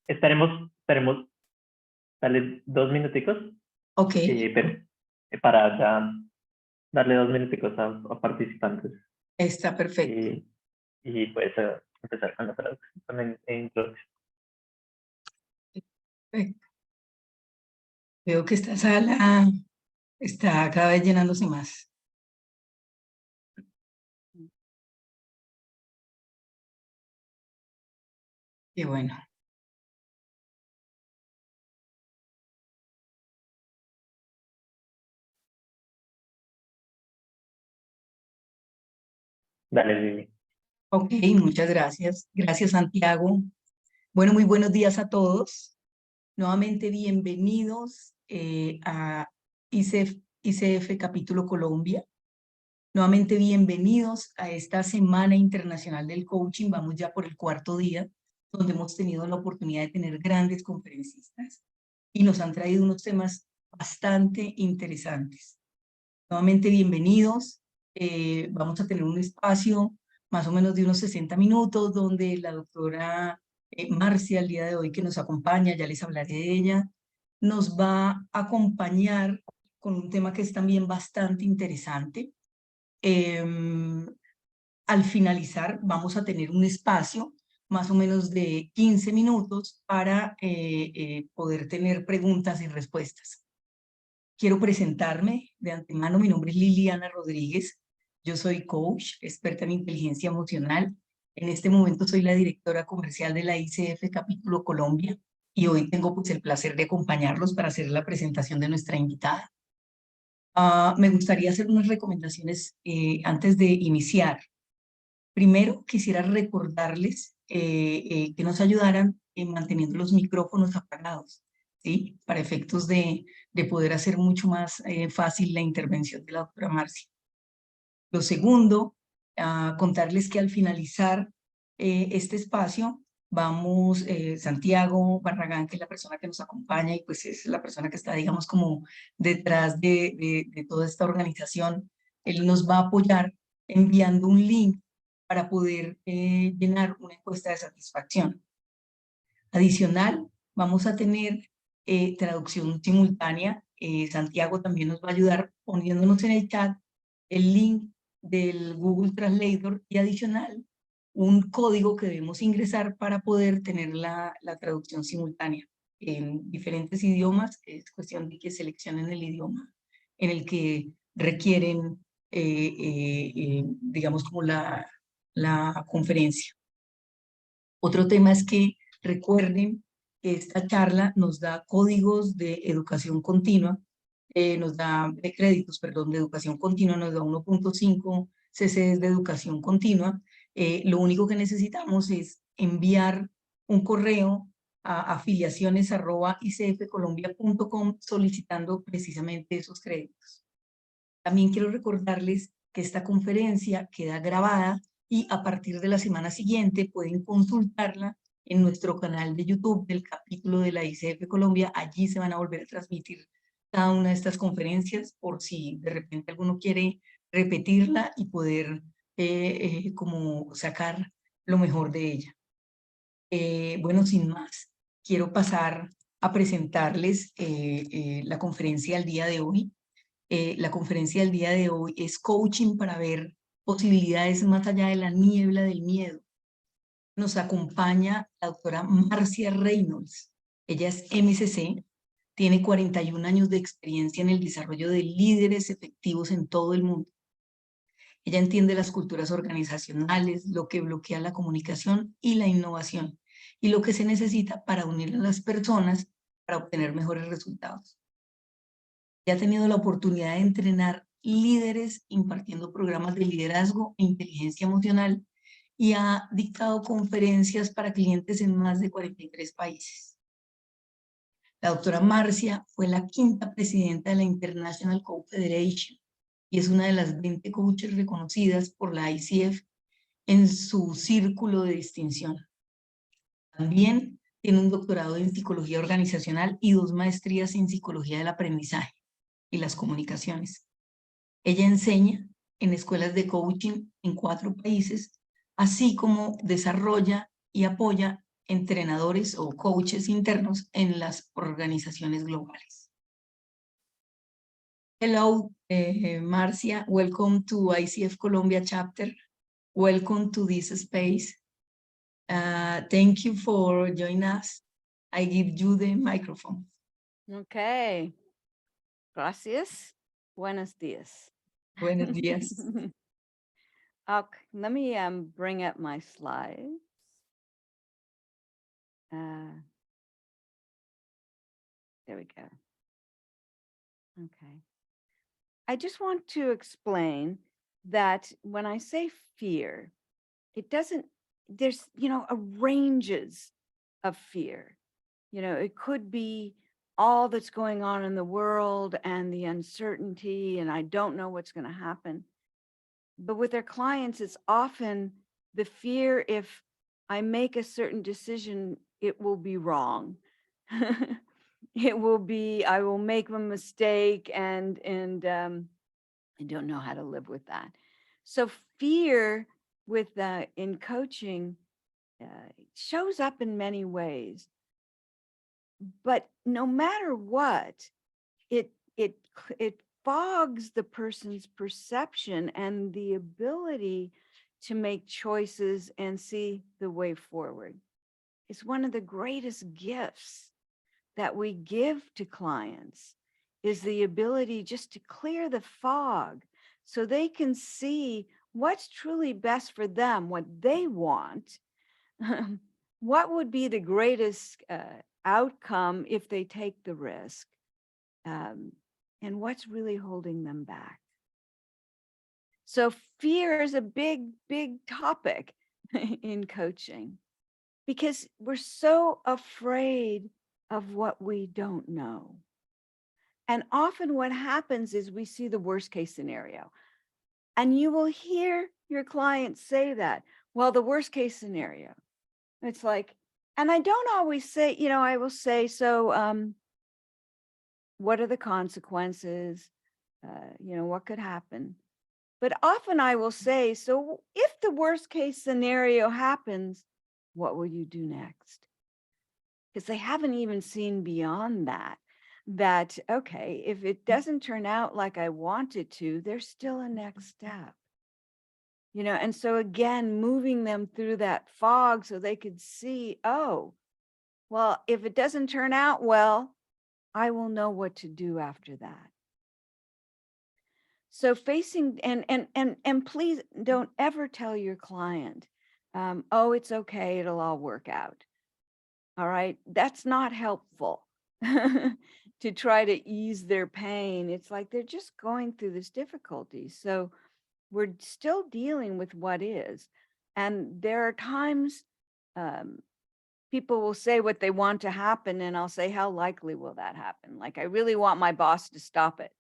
Esperemos darle 2 minuticos, Ok. pero para ya darle 2 minuticos a participantes. Está perfecto. Y pues empezar con la traducción, con la introducción. Perfecto. Veo que esta sala está cada vez llenándose más. Qué bueno. Dale, Lili. Ok, muchas gracias. Gracias, Santiago. Bueno, muy buenos días a todos. Nuevamente bienvenidos a ICF Capítulo Colombia. Nuevamente bienvenidos a esta Semana Internacional del Coaching. Vamos ya por el 4º día, donde hemos tenido la oportunidad de tener grandes conferencistas y nos han traído unos temas bastante interesantes. Nuevamente bienvenidos. Vamos a tener un espacio más o menos de unos 60 minutos, donde la doctora Marcia, el día de hoy que nos acompaña, ya les hablaré de ella, nos va a acompañar con un tema que es también bastante interesante. Al finalizar vamos a tener un espacio más o menos de 15 minutos para poder tener preguntas y respuestas. Quiero presentarme de antemano. Mi nombre es Liliana Rodríguez. Yo soy coach, experta en inteligencia emocional. En este momento soy la directora comercial de la ICF Capítulo Colombia y hoy tengo pues el placer de acompañarlos para hacer la presentación de nuestra invitada. Me gustaría hacer unas recomendaciones antes de iniciar. Primero, quisiera recordarles que nos ayudaran manteniendo los micrófonos apagados, ¿sí? Para efectos de poder hacer mucho más fácil la intervención de la doctora Marcia. Lo segundo, contarles que al finalizar este espacio, vamos, Santiago Barragán, que es la persona que nos acompaña y pues es la persona que está, digamos, como detrás de toda esta organización, él nos va a apoyar enviando un link para poder llenar una encuesta de satisfacción. Adicional, vamos a tener traducción simultánea. Santiago también nos va a ayudar poniéndonos en el chat el link del Google Translator y adicional un código que debemos ingresar para poder tener la traducción simultánea en diferentes idiomas. Es cuestión de que seleccionen el idioma en el que requieren, digamos, como la conferencia. Otro tema es que recuerden que esta charla nos da códigos de educación continua, nos da créditos, perdón, de educación continua, nos da 1.5 CCs de educación continua. Lo único que necesitamos es enviar un correo a afiliaciones@icfcolombia.com solicitando precisamente esos créditos. También quiero recordarles que esta conferencia queda grabada y a partir de la semana siguiente pueden consultarla en nuestro canal de YouTube del capítulo de la ICF Colombia. Allí se van a volver a transmitir cada una de estas conferencias por si de repente alguno quiere repetirla y poder como sacar lo mejor de ella. Bueno, sin más, quiero pasar a presentarles la conferencia del día de hoy. La conferencia del día de hoy es Coaching para ver posibilidades más allá de la niebla del miedo. Nos acompaña la doctora Marcia Reynolds. Ella es MCC, tiene 41 años de experiencia en el desarrollo de líderes efectivos en todo el mundo. Ella entiende las culturas organizacionales, lo que bloquea la comunicación y la innovación, y lo que se necesita para unir a las personas para obtener mejores resultados. Ha tenido la oportunidad de entrenar líderes impartiendo programas de liderazgo e inteligencia emocional y ha dictado conferencias para clientes en más de 43 países. La doctora Marcia fue la 5ª presidenta de la International Coach Federation y es una de las 20 coaches reconocidas por la ICF en su Círculo de Distinción. También tiene un doctorado en psicología organizacional y 2 maestrías en psicología del aprendizaje y las comunicaciones. Ella enseña en escuelas de coaching en 4 países, así como desarrolla y apoya entrenadores o coaches internos en las organizaciones globales. Hello, Marcia. Welcome to ICF Colombia chapter. Welcome to this space. Thank you for joining us. I give you the microphone. Okay. Gracias. Buenos días. Buenos días. Okay, let me bring up my slides. There we go. Okay. I just want to explain that when I say fear, it doesn't, there's, a ranges of fear. It could be all that's going on in the world and the uncertainty, and I don't know what's going to happen. But with their clients, it's often the fear if I make a certain decision, it will be wrong. I will make a mistake, and I don't know how to live with that. So fear in coaching shows up in many ways. But no matter what, it fogs the person's perception and the ability to make choices and see the way forward. It's one of the greatest gifts that we give to clients, is the ability just to clear the fog so they can see what's truly best for them, what they want, what would be the greatest outcome if they take the risk, and what's really holding them back. So fear is a big, big topic in coaching because we're so afraid of what we don't know. And often what happens is we see the worst case scenario. And you will hear your clients say that, well, the worst case scenario. It's like, and I don't always say, I will say, so what are the consequences? What could happen? But often I will say, so if the worst case scenario happens, what will you do next? Because they haven't even seen beyond that, okay, if it doesn't turn out like I want it to, there's still a next step. And so again, moving them through that fog so they could see, oh, well, if it doesn't turn out well, I will know what to do after that. So facing, and please don't ever tell your client, oh, it's okay, it'll all work out. All right, that's not helpful to try to ease their pain. It's like they're just going through this difficulty. So we're still dealing with what is. And there are times people will say what they want to happen, and I'll say, how likely will that happen? Like, I really want my boss to stop it.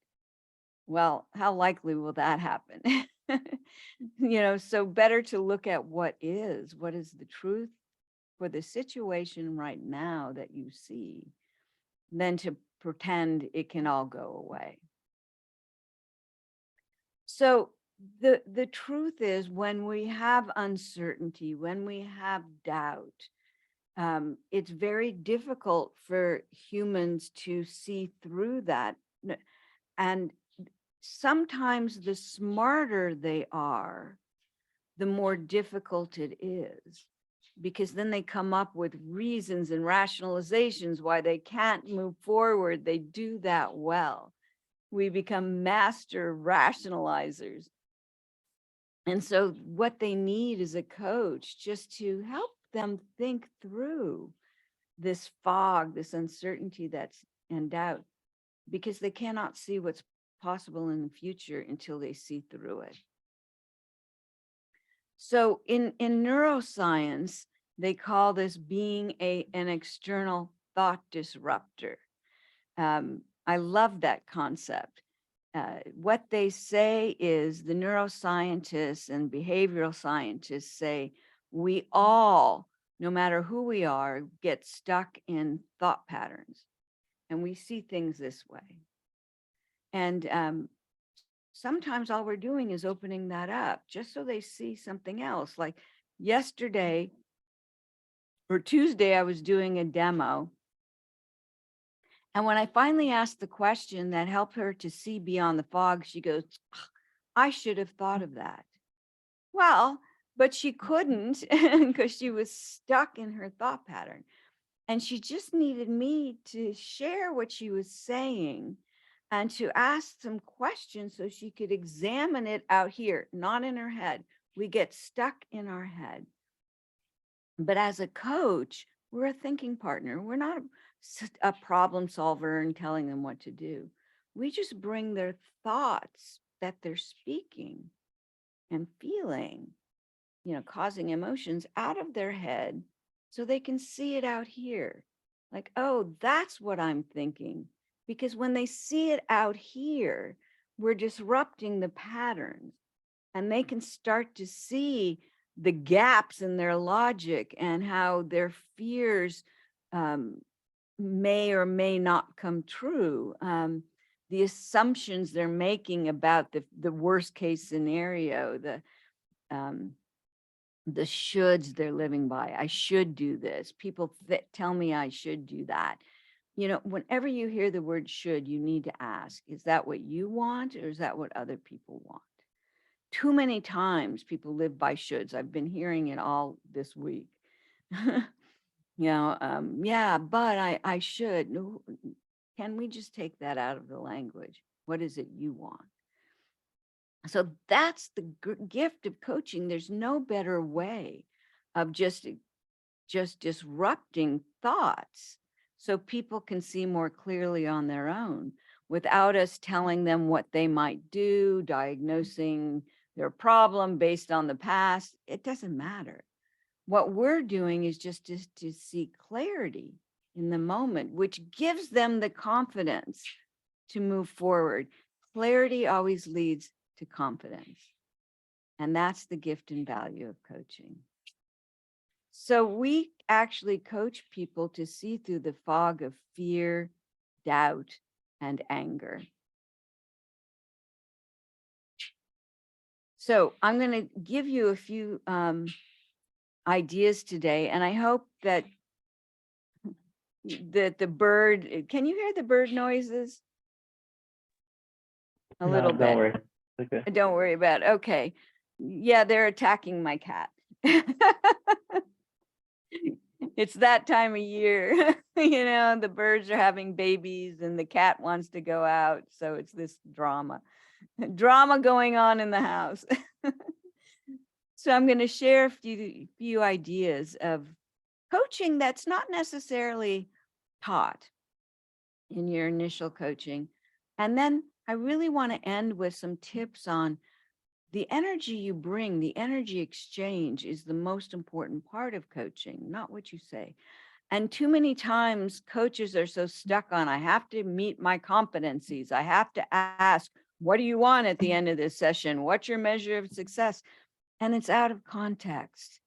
Well, how likely will that happen? So better to look at what is the truth for the situation right now that you see, than to pretend it can all go away. So the truth is, when we have uncertainty, when we have doubt, it's very difficult for humans to see through that. And sometimes the smarter they are, the more difficult it is, because then they come up with reasons and rationalizations why they can't move forward. They do that well. We become master rationalizers. And so what they need is a coach just to help them think through this fog, this uncertainty and doubt, because they cannot see what's possible in the future until they see through it. So in neuroscience, they call this being an external thought disruptor. I love that concept. What they say is, the neuroscientists and behavioral scientists say, we all, no matter who we are, get stuck in thought patterns, and we see things this way. And sometimes all we're doing is opening that up just so they see something else. Like yesterday, or Tuesday, I was doing a demo. And when I finally asked the question that helped her to see beyond the fog, she goes, I should have thought of that. Well, but she couldn't because she was stuck in her thought pattern. And she just needed me to share what she was saying and to ask some questions so she could examine it out here, not in her head. We get stuck in our head. But as a coach, we're a thinking partner. We're not a problem solver and telling them what to do. We just bring their thoughts that they're speaking and feeling, causing emotions out of their head so they can see it out here. Like, oh, that's what I'm thinking. Because when they see it out here, we're disrupting the patterns and they can start to see the gaps in their logic and how their fears may or may not come true. The assumptions they're making about the worst case scenario, the shoulds they're living by. I should do this. People tell me I should do that. Whenever you hear the word should, you need to ask, is that what you want or is that what other people want? Too many times people live by shoulds. I've been hearing it all this week. Yeah, but I should. No, can we just take that out of the language? What is it you want? So that's the gift of coaching. There's no better way of just disrupting thoughts so people can see more clearly on their own without us telling them what they might do, diagnosing their problem based on the past. It doesn't matter. What we're doing is just to see clarity in the moment, which gives them the confidence to move forward. Clarity always leads to confidence. And that's the gift and value of coaching. So we actually coach people to see through the fog of fear, doubt, and anger. So I'm going to give you a few ideas today, and I hope that the bird, can you hear the bird noises? A little bit. Don't worry. Okay. Don't worry about it. Okay. Yeah, they're attacking my cat. It's that time of year. The birds are having babies and the cat wants to go out. So it's this drama going on in the house. So I'm going to share a few ideas of coaching that's not necessarily taught in your initial coaching. And then I really want to end with some tips on the energy you bring. The energy exchange is the most important part of coaching, not what you say. And too many times coaches are so stuck on, I have to meet my competencies. I have to ask, what do you want at the end of this session? What's your measure of success? And it's out of context.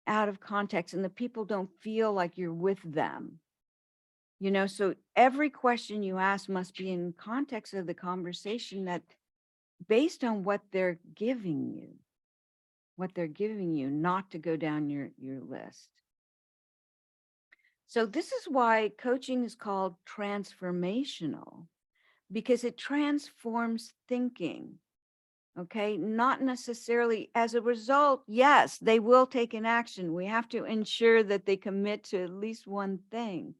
And the people don't feel like you're with them. So every question you ask must be in context of the conversation, that based on what they're giving you, not to go down your list. So this is why coaching is called transformational, because it transforms thinking. Okay, not necessarily as a result. Yes, they will take an action. We have to ensure that they commit to at least one thing.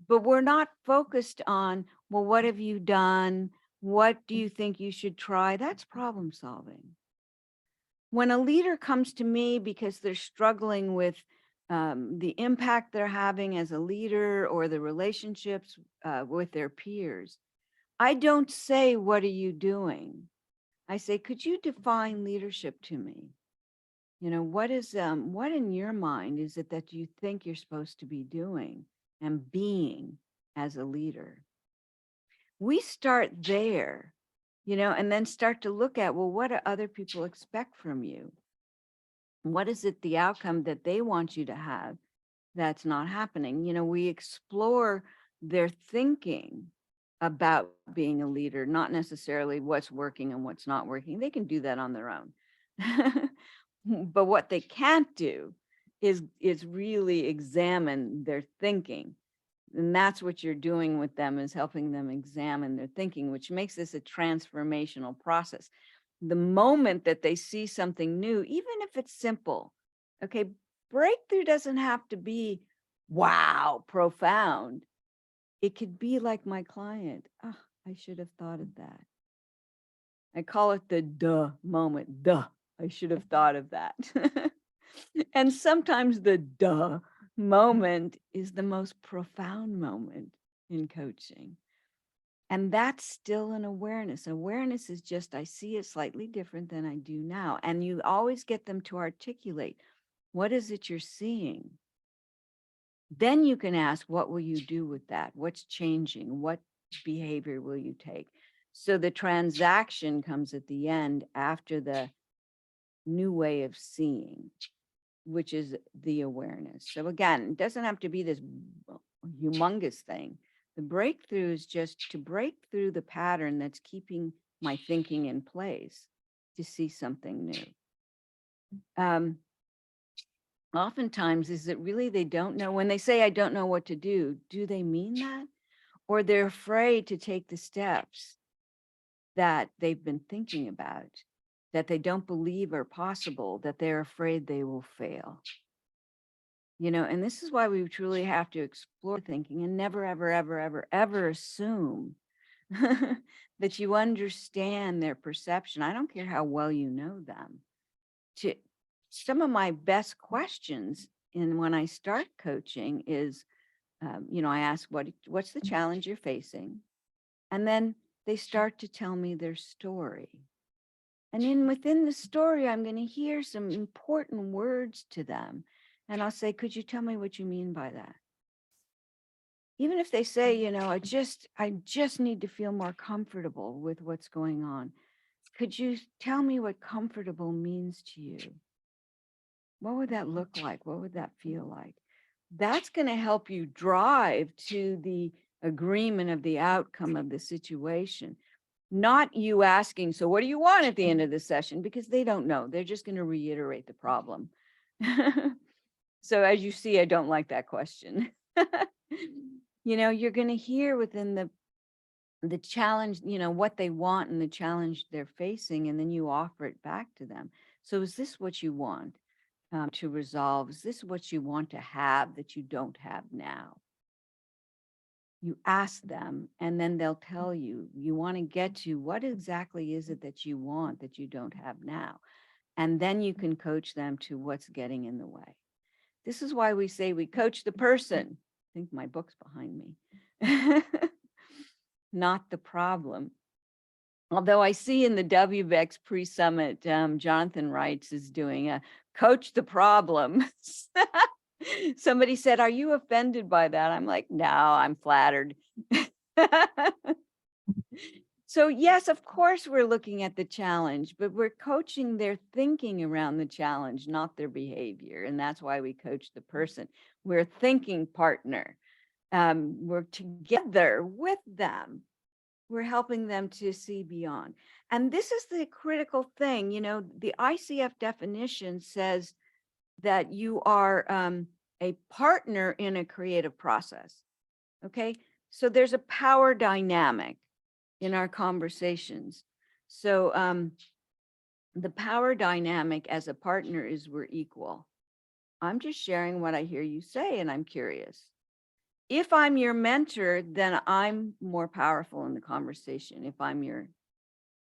But we're not focused on, well, what have you done? What do you think you should try? That's problem solving. When a leader comes to me because they're struggling with the impact they're having as a leader or the relationships with their peers, I don't say, what are you doing? I say, could you define leadership to me? What in your mind is it that you think you're supposed to be doing and being as a leader? We start there, and then start to look at, well, what do other people expect from you? What is it, the outcome that they want you to have that's not happening? We explore their thinking about being a leader, not necessarily what's working and what's not working. They can do that on their own. But what they can't do is really examine their thinking. And that's what you're doing with them, is helping them examine their thinking, which makes this a transformational process. The moment that they see something new, even if it's simple, okay, breakthrough doesn't have to be, wow, profound. It could be like my client. Oh, I should have thought of that. I call it the duh moment. Duh, I should have thought of that. And sometimes the duh moment is the most profound moment in coaching. And that's still an awareness. Awareness is just, I see it slightly different than I do now. And you always get them to articulate, what is it you're seeing? Then you can ask, what will you do with that? What's changing? What behavior will you take? So the transaction comes at the end after the new way of seeing, which is the awareness. So again, it doesn't have to be this humongous thing. The breakthrough is just to break through the pattern that's keeping my thinking in place to see something new. Oftentimes, is it really they don't know? When they say, I don't know what to do they mean that? Or they're afraid to take the steps that they've been thinking about, that they don't believe are possible, that they're afraid they will fail. You know, and this is why we truly have to explore thinking and never, ever, ever, ever, ever assume that you understand their perception. I don't care how well you know them. Some of my best questions when I start coaching is, I ask, what's the challenge you're facing? And then they start to tell me their story. And within the story, I'm going to hear some important words to them. And I'll say, could you tell me what you mean by that? Even if they say, I just need to feel more comfortable with what's going on. Could you tell me what comfortable means to you? What would that look like? What would that feel like? That's going to help you drive to the agreement of the outcome of the situation. Not you asking, so what do you want at the end of the session? Because they don't know. They're just going to reiterate the problem. So as you see, I don't like that question. You're going to hear within the challenge, what they want and the challenge they're facing, and then you offer it back to them. So is this what you want to resolve? Is this what you want to have that you don't have now? You ask them, and then they'll tell you, you want to get to what exactly is it that you want that you don't have now? And then you can coach them to what's getting in the way. This is why we say we coach the person. I think my book's behind me. Not the problem. Although I see in the WBEX pre-summit, Jonathan Wrights is doing a coach the problem. Somebody said, are you offended by that? I'm like, no, I'm flattered. So yes, of course, we're looking at the challenge, but we're coaching their thinking around the challenge, not their behavior. And that's why we coach the person. We're a thinking partner. We're together with them. We're helping them to see beyond. And this is the critical thing. The ICF definition says that you are a partner in a creative process. Okay, so there's a power dynamic in our conversations. So the power dynamic as a partner is we're equal. I'm just sharing what I hear you say, and I'm curious. If I'm your mentor, then I'm more powerful in the conversation. If I'm your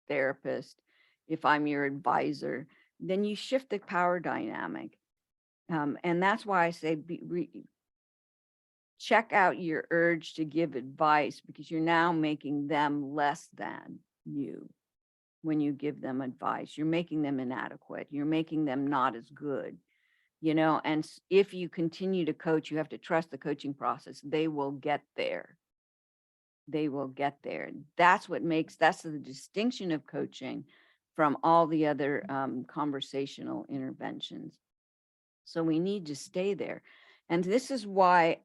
therapist, if I'm your advisor, then you shift the power dynamic. And that's why I say check out your urge to give advice, because you're now making them less than you. When you give them advice, you're making them inadequate. You're making them not as good. And if you continue to coach, you have to trust the coaching process. They will get there. They will get there. That's the distinction of coaching from all the other conversational interventions. So we need to stay there. And this is why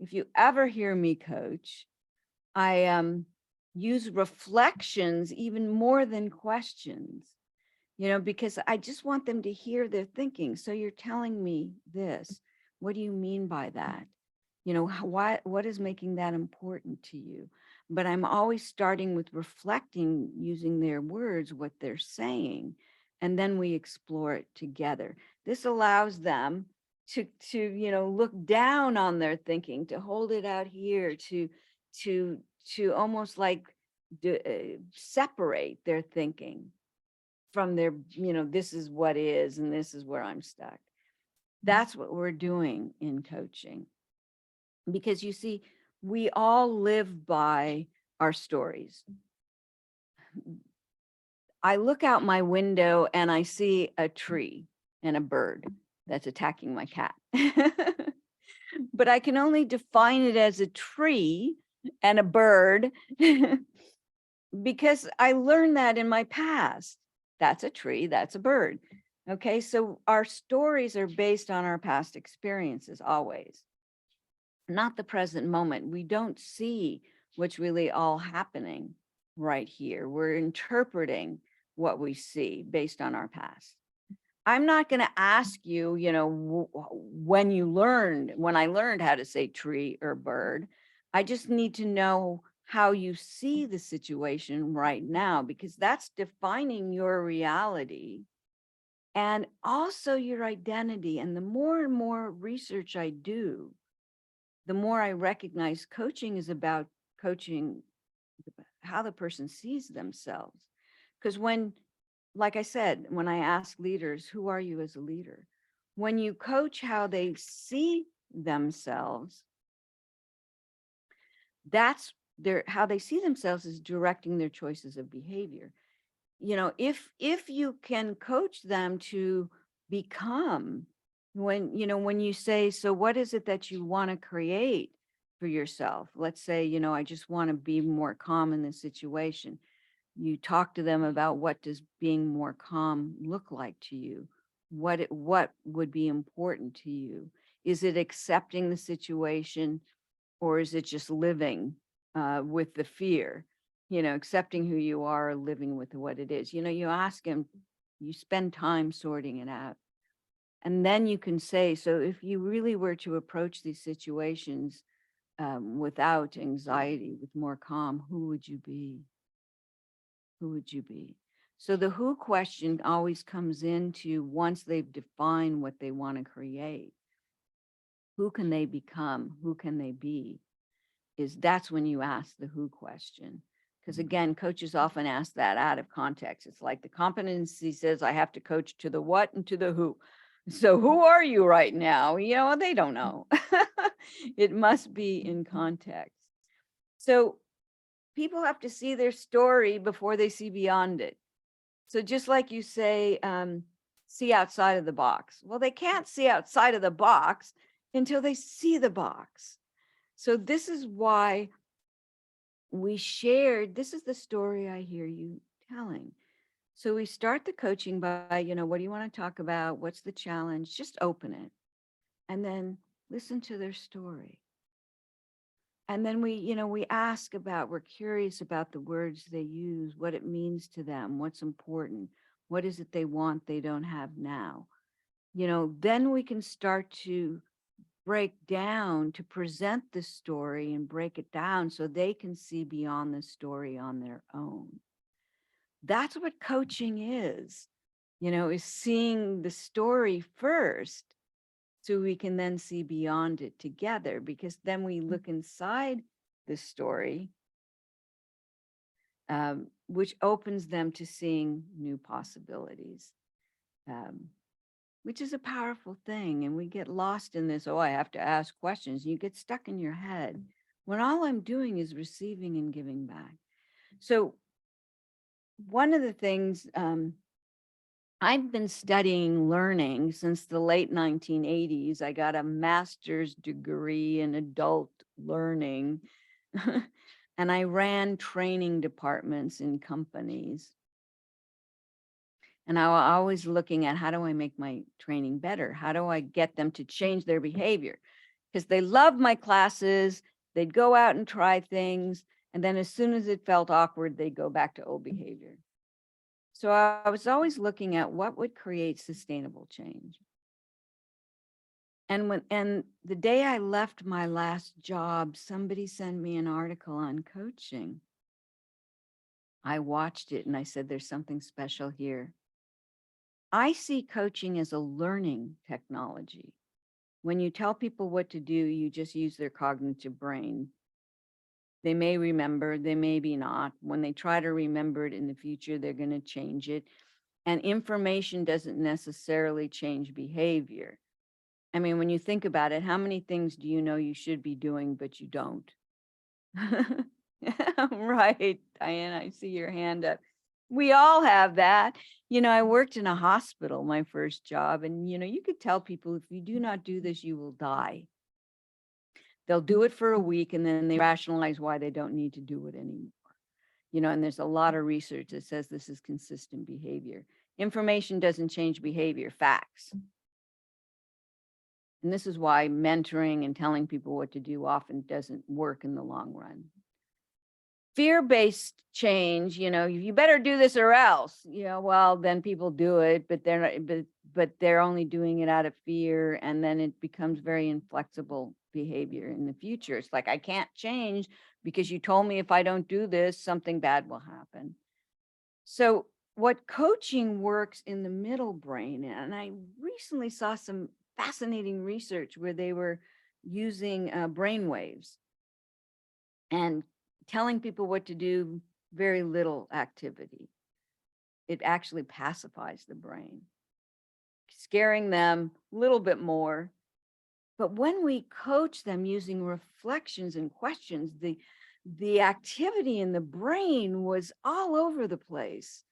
if you ever hear me coach, I use reflections even more than questions, because I just want them to hear their thinking. So you're telling me this. What do you mean by that? What is making that important to you? But I'm always starting with reflecting using their words, what they're saying, and then we explore it together. This allows them to look down on their thinking, to hold it out here, to almost like separate their thinking from their, this is what is, and this is where I'm stuck. That's what we're doing in coaching. Because you see, we all live by our stories. I look out my window and I see a tree and a bird that's attacking my cat. But I can only define it as a tree and a bird because I learned that in my past. That's a tree, that's a bird. Okay, so our stories are based on our past experiences always, not the present moment. We don't see what's really all happening right here. We're interpreting what we see based on our past. I'm not going to ask you, when I learned how to say tree or bird. I just need to know how you see the situation right now, because that's defining your reality and also your identity. And the more and more research I do, the more I recognize coaching is about coaching how the person sees themselves. Because like I said, when I ask leaders, who are you as a leader? When you coach how they see themselves, that's how they see themselves is directing their choices of behavior. If you can coach them to become, when you say, so what is it that you want to create for yourself? Let's say, I just want to be more calm in this situation. You talk to them about, what does being more calm look like to you? What would be important to you? Is it accepting the situation, or is it just living with the fear? Accepting who you are, living with what it is. You ask him, you spend time sorting it out. And then you can say, so if you really were to approach these situations without anxiety, with more calm, who would you be? Who would you be? So the who question always comes into, once they've defined what they want to create, who can they become? Who can they be? That's when you ask the who question. Because again, coaches often ask that out of context. It's like the competency says, I have to coach to the what and to the who. So who are you right now? They don't know. It must be in context. So people have to see their story before they see beyond it. So just like you say, see outside of the box. Well, they can't see outside of the box until they see the box. So this is why we shared, this is the story I hear you telling. So we start the coaching by, what do you want to talk about? What's the challenge? Just open it. And then listen to their story. And then we ask about, we're curious about the words they use, what it means to them, what's important, what is it they want they don't have now. Then we can start to break down, to present the story and break it down so they can see beyond the story on their own. That's what coaching is seeing the story first so we can then see beyond it together, because then we look inside the story, which opens them to seeing new possibilities, which is a powerful thing. And we get lost in this, I have to ask questions. You get stuck in your head when all I'm doing is receiving and giving back. So one of the things, I've been studying learning since the late 1980s. I got a master's degree in adult learning, and I ran training departments in companies. And I was always looking at, how do I make my training better? How do I get them to change their behavior? Because they loved my classes. They'd go out and try things. And then as soon as it felt awkward, they'd go back to old behavior. So I was always looking at what would create sustainable change. And the day I left my last job, somebody sent me an article on coaching. I watched it and I said, there's something special here. I see coaching as a learning technology. When you tell people what to do, you just use their cognitive brain. They may remember, they may be not. When they try to remember it in the future, they're going to change it. And information doesn't necessarily change behavior. I mean, when you think about it, how many things do you know you should be doing, but you don't? Right, Diane, I see your hand up. We all have that. You know, I worked in a hospital, my first job, and, you know, you could tell people, if you do not do this, you will die. They'll do it for a week and then they rationalize why they don't need to do it anymore. You know, and there's a lot of research that says this is consistent behavior. Information doesn't change behavior, facts. And this is why mentoring and telling people what to do often doesn't work in the long run. Fear-based change, you know, you better do this or else, you know, well, then people do it, but they're not, but they're only doing it out of fear. And then it becomes very inflexible behavior in the future. It's like, I can't change because you told me if I don't do this, something bad will happen. So what coaching works in the middle brain, and I recently saw some fascinating research where they were using brain waves and telling people what to do, very little activity. It actually pacifies the brain, scaring them a little bit more. But when we coach them using reflections and questions, the activity in the brain was all over the place.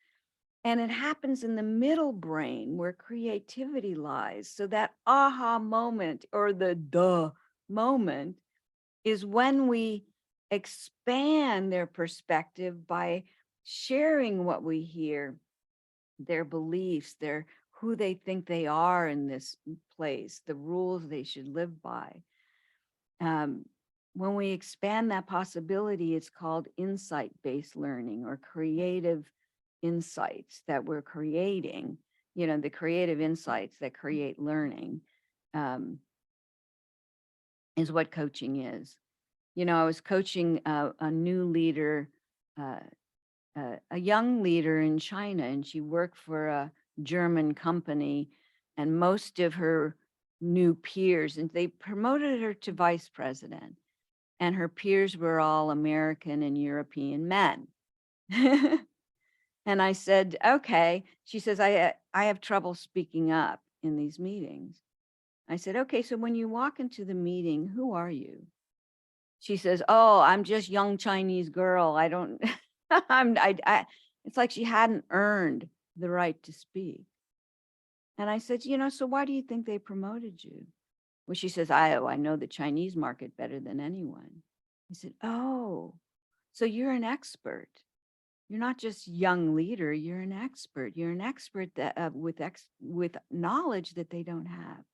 And it happens in the middle brain where creativity lies. So that aha moment or the duh moment is when we expand their perspective by sharing what we hear, their beliefs, their who they think they are in this place, the rules they should live by. When we expand that possibility, it's called insight-based learning or creative insights that we're creating, you know, the creative insights that create learning is what coaching is. You know, I was coaching a new leader, a young leader in China, and she worked for a German company, and most of her new peers, and they promoted her to vice president, and her peers were all American and European men. And I said, okay. She says, I have trouble speaking up in these meetings. I said, okay, so when you walk into the meeting, who are you? She says, oh, I'm just young Chinese girl. I don't, it's like she hadn't earned the right to speak. And I said, you know, so why do you think they promoted you? Well, she says, I know the Chinese market better than anyone. I said, oh, so you're an expert. You're not just young leader, you're an expert. You're an expert that with knowledge that they don't have.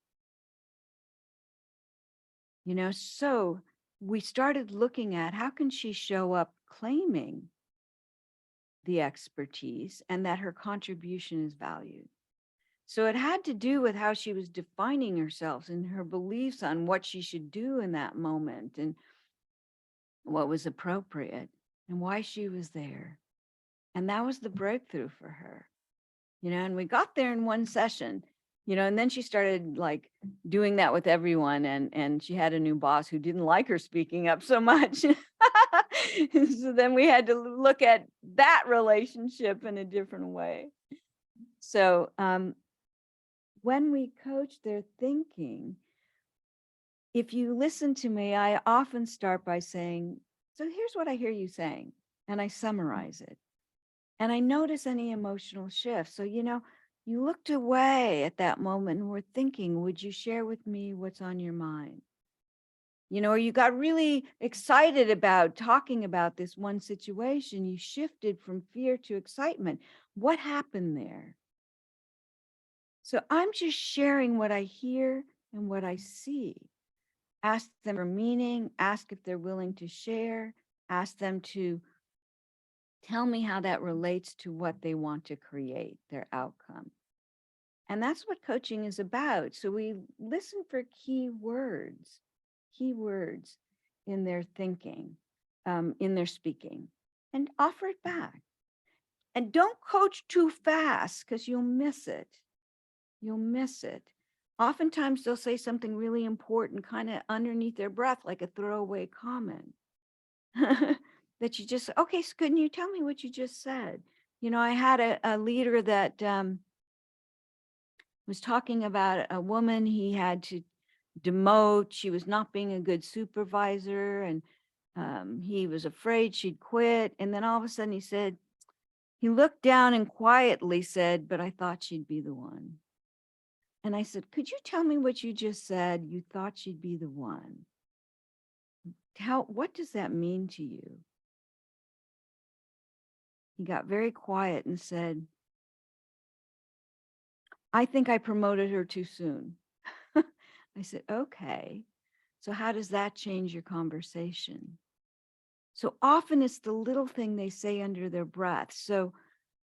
You know, so we started looking at how can she show up claiming the expertise and that her contribution is valued. So it had to do with how she was defining herself and her beliefs on what she should do in that moment and what was appropriate and why she was there. And that was the breakthrough for her, you know, and we got there in one session, you know, and then she started like doing that with everyone. And she had a new boss who didn't like her speaking up so much. So then we had to look at that relationship in a different way. So when we coach their thinking, if you listen to me, I often start by saying, so here's what I hear you saying, and I summarize it. And I notice any emotional shifts. So, you know, you looked away at that moment and were thinking, would you share with me what's on your mind? You know, or you got really excited about talking about this one situation. You shifted from fear to excitement. What happened there? So I'm just sharing what I hear and what I see. Ask them for meaning, ask if they're willing to share, ask them to Tell me how that relates to what they want to create, their outcome. And that's what coaching is about. So we listen for key words in their thinking, in their speaking, and offer it back. And don't coach too fast because you'll miss it. You'll miss it. Oftentimes they'll say something really important kind of underneath their breath, like a throwaway comment. That you just, okay, so couldn't you tell me what you just said? You know, I had a leader that was talking about a woman he had to demote. She was not being a good supervisor, and he was afraid she'd quit. And then all of a sudden he looked down and quietly said, but I thought she'd be the one. And I said, could you tell me what you just said? You thought she'd be the one. What does that mean to you? He got very quiet and said, I think I promoted her too soon. I said, okay, so how does that change your conversation? So often it's the little thing they say under their breath. So,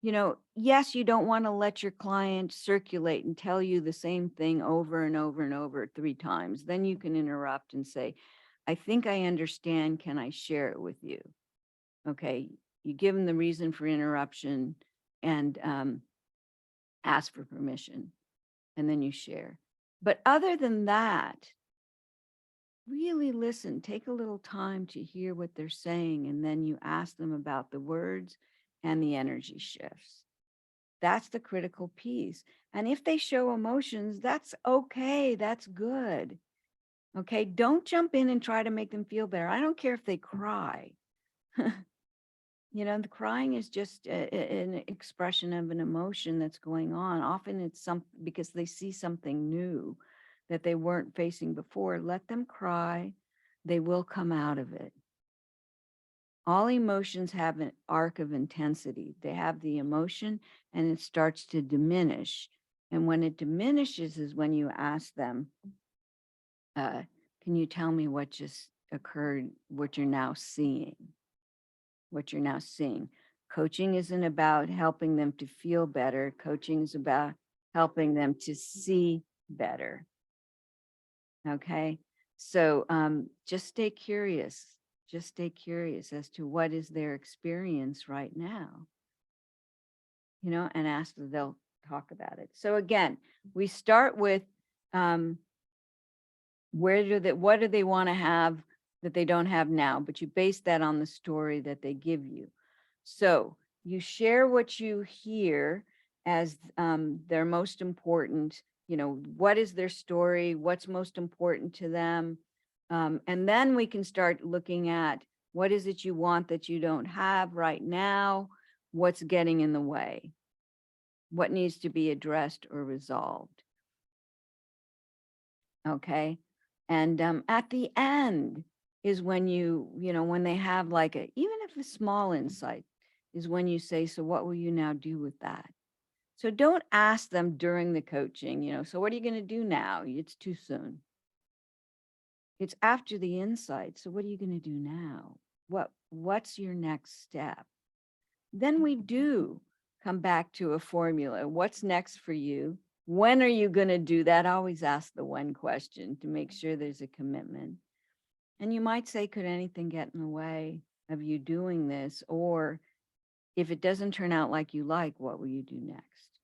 you know, yes, you don't want to let your client circulate and tell you the same thing over and over and over 3 times. Then you can interrupt and say, I think I understand. Can I share it with you? Okay, you give them the reason for interruption and ask for permission, and then you share. But other than that, really listen, take a little time to hear what they're saying, and then you ask them about the words and the energy shifts. That's the critical piece. And if they show emotions, that's okay, that's good. Okay, don't jump in and try to make them feel better. I don't care if they cry. You know, the crying is just an expression of an emotion that's going on. Often it's because they see something new that they weren't facing before. Let them cry. They will come out of it. All emotions have an arc of intensity. They have the emotion and it starts to diminish. And when it diminishes is when you ask them, can you tell me what just occurred, what you're now seeing? What you're now seeing. Coaching isn't about helping them to feel better. Coaching is about helping them to see better. Okay, so just stay curious. Just stay curious as to what is their experience right now. You know, and ask them, they'll talk about it. So again, we start with what do they want to have that they don't have now, but you base that on the story that they give you. So you share what you hear as their most important, you know, what is their story, what's most important to them. And then we can start looking at what is it you want that you don't have right now, what's getting in the way, what needs to be addressed or resolved. Okay. And at the end is when when they have like even if a small insight is when you say, so what will you now do with that? So don't ask them during the coaching, so what are you going to do now? It's too soon. It's after the insight. So what are you going to do now? What's your next step? Then we do come back to a formula. What's next for you? When are you going to do that? Always ask the when question to make sure there's a commitment. And you might say, could anything get in the way of you doing this? Or if it doesn't turn out like you like, what will you do next?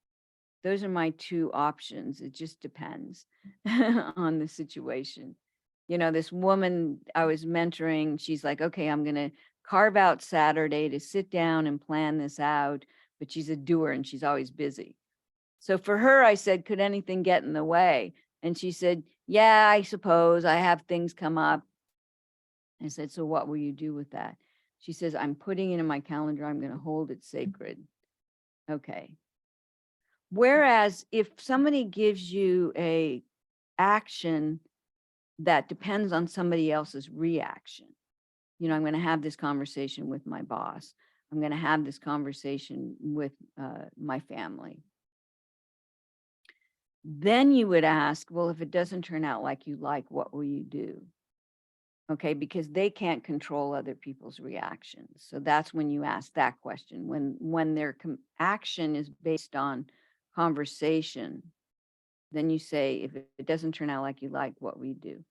Those are my 2 options. It just depends on the situation. This woman I was mentoring, she's like, okay, I'm going to carve out Saturday to sit down and plan this out. But she's a doer and she's always busy. So for her, I said, could anything get in the way? And she said, yeah, I suppose I have things come up. I said, so what will you do with that? She says, I'm putting it in my calendar. I'm going to hold it sacred. Okay. Whereas if somebody gives you a action that depends on somebody else's reaction, I'm going to have this conversation with my boss. I'm going to have this conversation with my family. Then you would ask, well, if it doesn't turn out like you like, what will you do? Okay, because they can't control other people's reactions. So that's when you ask that question. When their action is based on conversation, then you say, if it doesn't turn out like you like, what we do.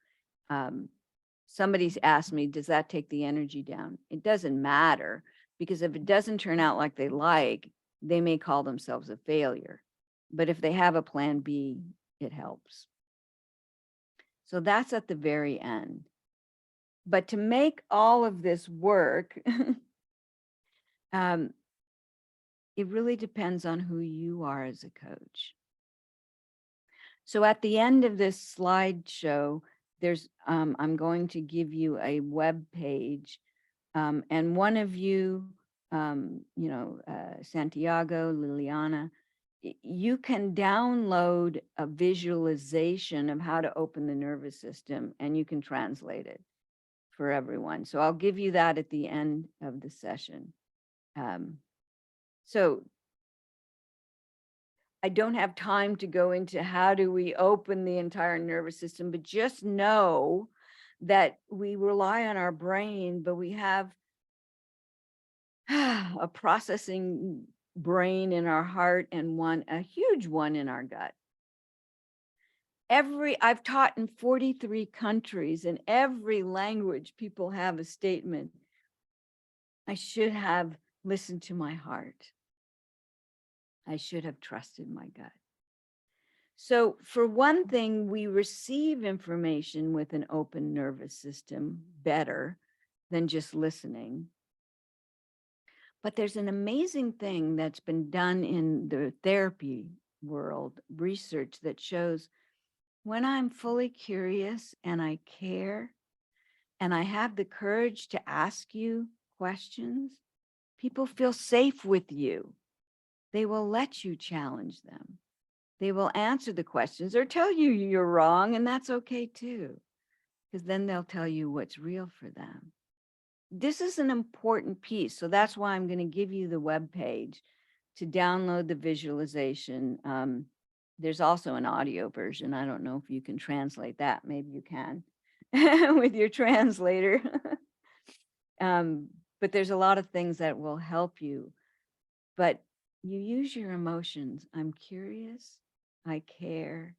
Somebody's asked me, does that take the energy down? It doesn't matter, because if it doesn't turn out like they like, they may call themselves a failure. But if they have a plan B, it helps. So that's at the very end. But to make all of this work, it really depends on who you are as a coach. So at the end of this slideshow, there's I'm going to give you a web page, and one of you, Santiago, Liliana, you can download a visualization of how to open the nervous system, and you can translate it for everyone. So I'll give you that at the end of the session. So I don't have time to go into how do we open the entire nervous system, but just know that we rely on our brain, but we have a processing brain in our heart and a huge one in our gut. I've taught in 43 countries, in every language, people have a statement. I should have listened to my heart. I should have trusted my gut. So for one thing, we receive information with an open nervous system better than just listening. But there's an amazing thing that's been done in the therapy world, research that shows when I'm fully curious and I care and I have the courage to ask you questions, people feel safe with you. They will let you challenge them. They will answer the questions or tell you you're wrong, and that's okay too, because then they'll tell you what's real for them. This is an important piece, so that's why I'm going to give you the web page to download the visualization. There's also an audio version. I don't know if you can translate that. Maybe you can with your translator. But there's a lot of things that will help you. But you use your emotions. I'm curious, I care,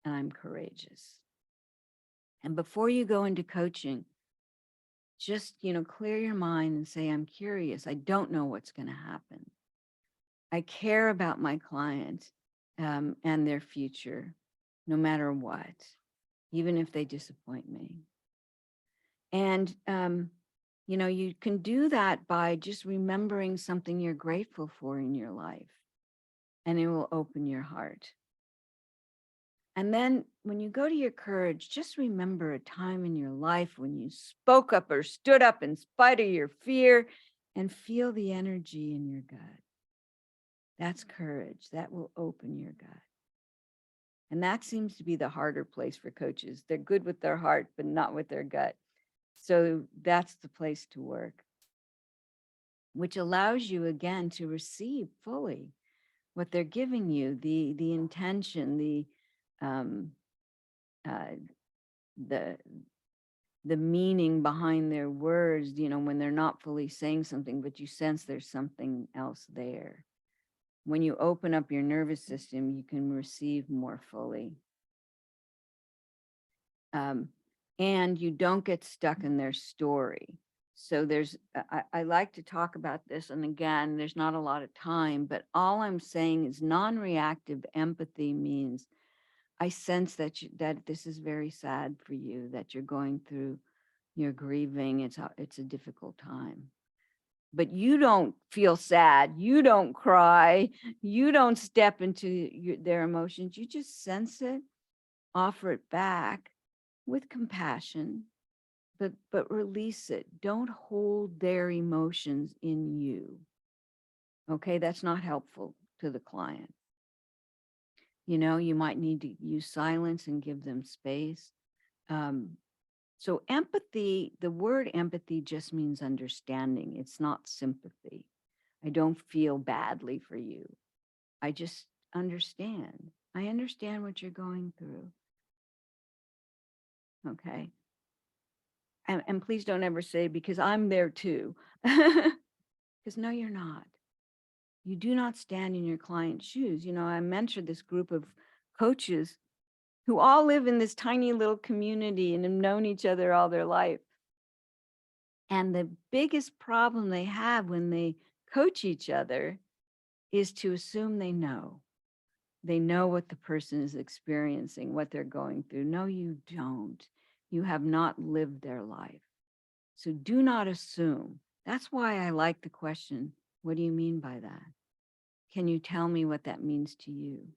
and I'm courageous. And before you go into coaching, just, clear your mind and say, I'm curious. I don't know what's going to happen. I care about my client and their future, no matter what, even if they disappoint me. And, you can do that by just remembering something you're grateful for in your life, and it will open your heart. And then when you go to your courage, just remember a time in your life when you spoke up or stood up in spite of your fear, and feel the energy in your gut. That's courage. That will open your gut. And that seems to be the harder place for coaches. They're good with their heart, but not with their gut. So that's the place to work, which allows you again to receive fully what they're giving you, the intention, the meaning behind their words, when they're not fully saying something, but you sense there's something else there. When you open up your nervous system, you can receive more fully. And you don't get stuck in their story. So I like to talk about this. And again, there's not a lot of time, but all I'm saying is non-reactive empathy means I sense that this is very sad for you, that you're going through, you're grieving. It's a difficult time. But you don't feel sad. You don't cry. You don't step into their emotions. You just sense it, offer it back with compassion, but release it. Don't hold their emotions in you. Okay, that's not helpful to the client. You might need to use silence and give them space. So empathy, the word empathy just means understanding. It's not sympathy. I don't feel badly for you. I just understand. I understand what you're going through. Okay. And please don't ever say, because I'm there too. Because no, you're not. You do not stand in your client's shoes. You know, I mentored this group of coaches who all live in this tiny little community and have known each other all their life. And the biggest problem they have when they coach each other is to assume they know. They know what the person is experiencing, what they're going through. No, you don't. You have not lived their life. So do not assume. That's why I like the question, what do you mean by that? Can you tell me what that means to you?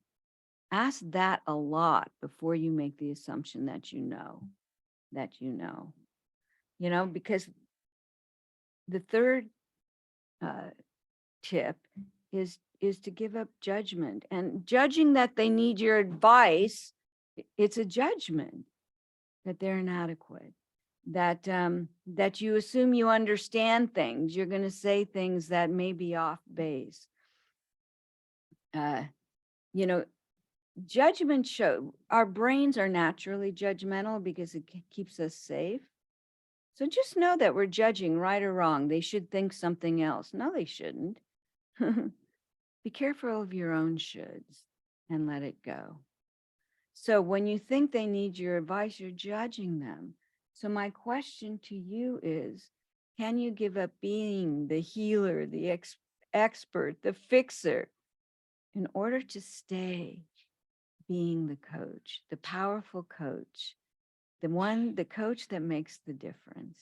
Ask that a lot before you make the assumption that you know, because the third tip is to give up judgment, and judging that they need your advice. It's a judgment that they're inadequate, that you assume you understand things. You're going to say things that may be off base. Judgment show our brains are naturally judgmental because it keeps us safe. So just know that we're judging right or wrong. They should think something else. No, they shouldn't. Be careful of your own shoulds and let it go. So when you think they need your advice, you're judging them. So my question to you is, can you give up being the healer, the expert, the fixer, in order to stay being the coach, the powerful coach, the coach that makes the difference?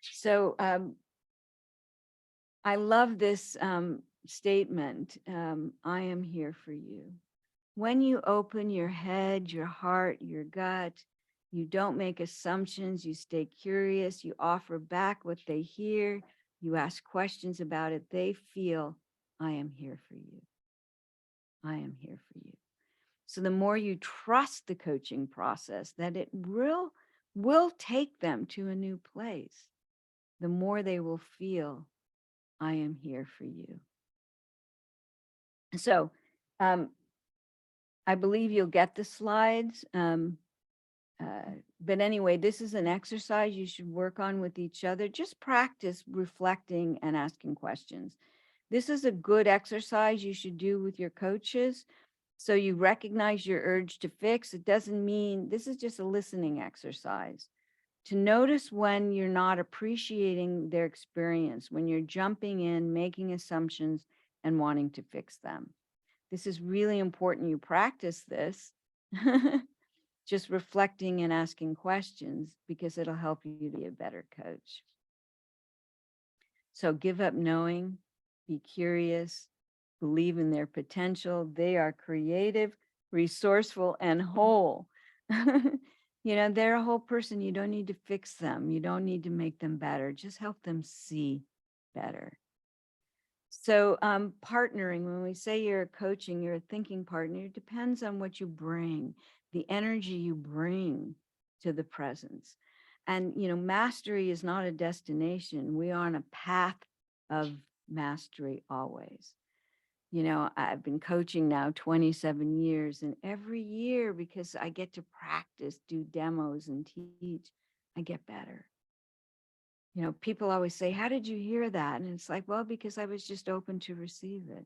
So I love this statement, I am here for you. When you open your head, your heart, your gut, you don't make assumptions, you stay curious, you offer back what they hear, you ask questions about it, they feel, I am here for you. I am here for you. So the more you trust the coaching process, that it will take them to a new place, the more they will feel, I am here for you. So I believe you'll get the slides. But anyway, this is an exercise you should work on with each other. Just practice reflecting and asking questions. This is a good exercise you should do with your coaches. So you recognize your urge to fix. It doesn't mean, this is just a listening exercise. To notice when you're not appreciating their experience, when you're jumping in, making assumptions, and wanting to fix them. This is really important you practice this, just reflecting and asking questions, because it'll help you to be a better coach. So give up knowing, be curious, believe in their potential. They are creative, resourceful, and whole. They're a whole person. You don't need to fix them. You don't need to make them better. Just help them see better. So partnering, when we say you're coaching, you're a thinking partner, it depends on what you bring, the energy you bring to the presence. And, mastery is not a destination. We are on a path of mastery always. I've been coaching now 27 years, and every year, because I get to practice, do demos and teach, I get better. People always say, how did you hear that? And it's like, well, because I was just open to receive it.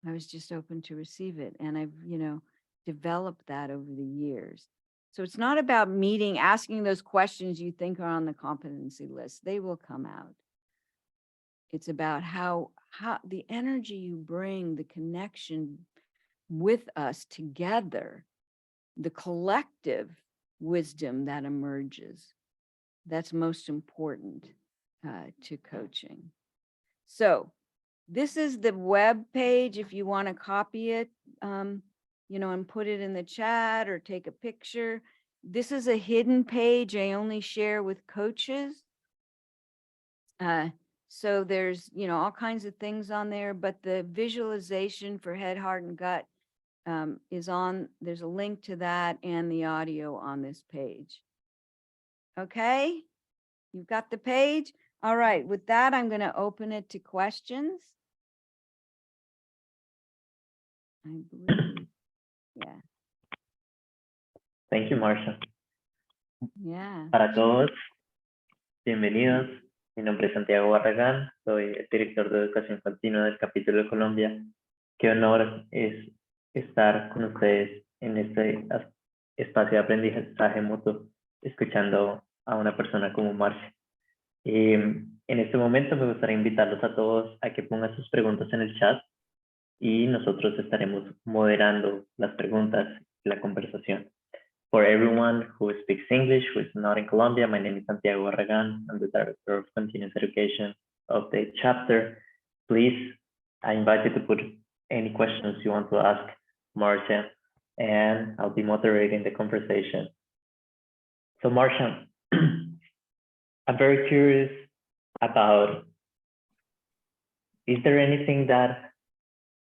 I was just open to receive it. And I've, developed that over the years. So it's not about asking those questions you think are on the competency list. They will come out. It's about how the energy you bring, the connection with us together, the collective wisdom that emerges. That's most important to coaching. So this is the web page. If you want to copy it, and put it in the chat or take a picture. This is a hidden page I only share with coaches. So there's, all kinds of things on there, but the visualization for head, heart, and gut is on. There's a link to that and the audio on this page. Okay, you've got the page. All right, with that, I'm going to open it to questions. I believe, yeah. Thank you, Marcia. Yeah. Para todos, bienvenidos. Mi nombre es Santiago Barragán, soy el director de Educación Continua del capítulo de Colombia. Qué honor es estar con ustedes en este espacio de aprendizaje mutuo, escuchando a una persona como Marcia. En este momento me gustaría invitarlos a todos a que pongan sus preguntas en el chat y nosotros estaremos moderando las preguntas y la conversación. For everyone who speaks English, who is not in Colombia, my name is Santiago Barragán. I'm the Director of Continuous Education of the chapter. Please, I invite you to put any questions you want to ask Marcia, and I'll be moderating the conversation. So Marcia, I'm very curious about, is there anything that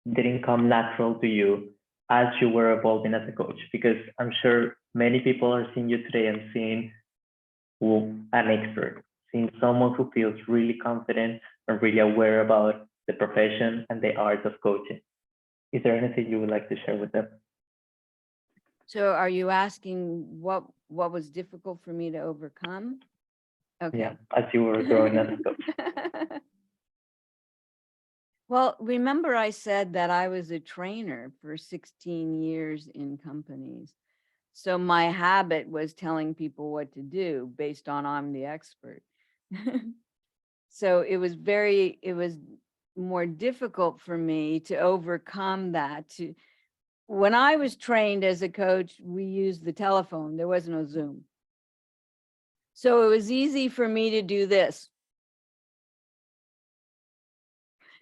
didn't come natural to you as you were evolving as a coach? Because I'm sure many people are seeing you today and seeing an expert, seeing someone who feels really confident and really aware about the profession and the art of coaching. Is there anything you would like to share with them? So are you asking what was difficult for me to overcome? Okay. Yeah, as you were growing as a coach. Well, remember I said that I was a trainer for 16 years in companies. So my habit was telling people what to do based on I'm the expert. So it was more difficult for me to overcome that. When I was trained as a coach, we used the telephone. There was no Zoom. So it was easy for me to do this.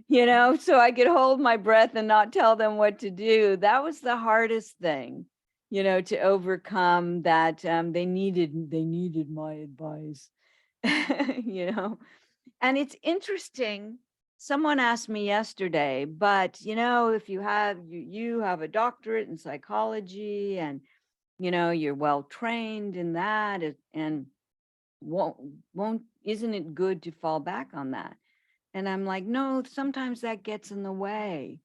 So I could hold my breath and not tell them what to do. That was the hardest thing, to overcome that. They needed my advice, And it's interesting. Someone asked me yesterday, but if you have a doctorate in psychology and you're well trained in that, and isn't it good to fall back on that? And I'm like, no, sometimes that gets in the way.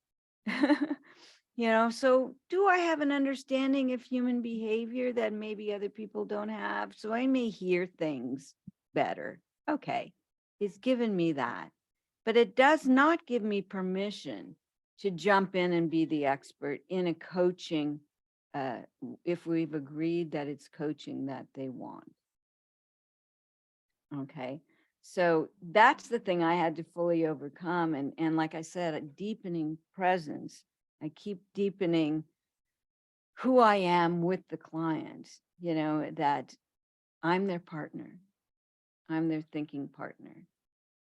So do I have an understanding of human behavior that maybe other people don't have? So I may hear things better. Okay, it's given me that. But it does not give me permission to jump in and be the expert in a coaching, if we've agreed that it's coaching that they want. Okay. So that's the thing I had to fully overcome. And like I said, a deepening presence. I keep deepening who I am with the client, that I'm their partner. I'm their thinking partner.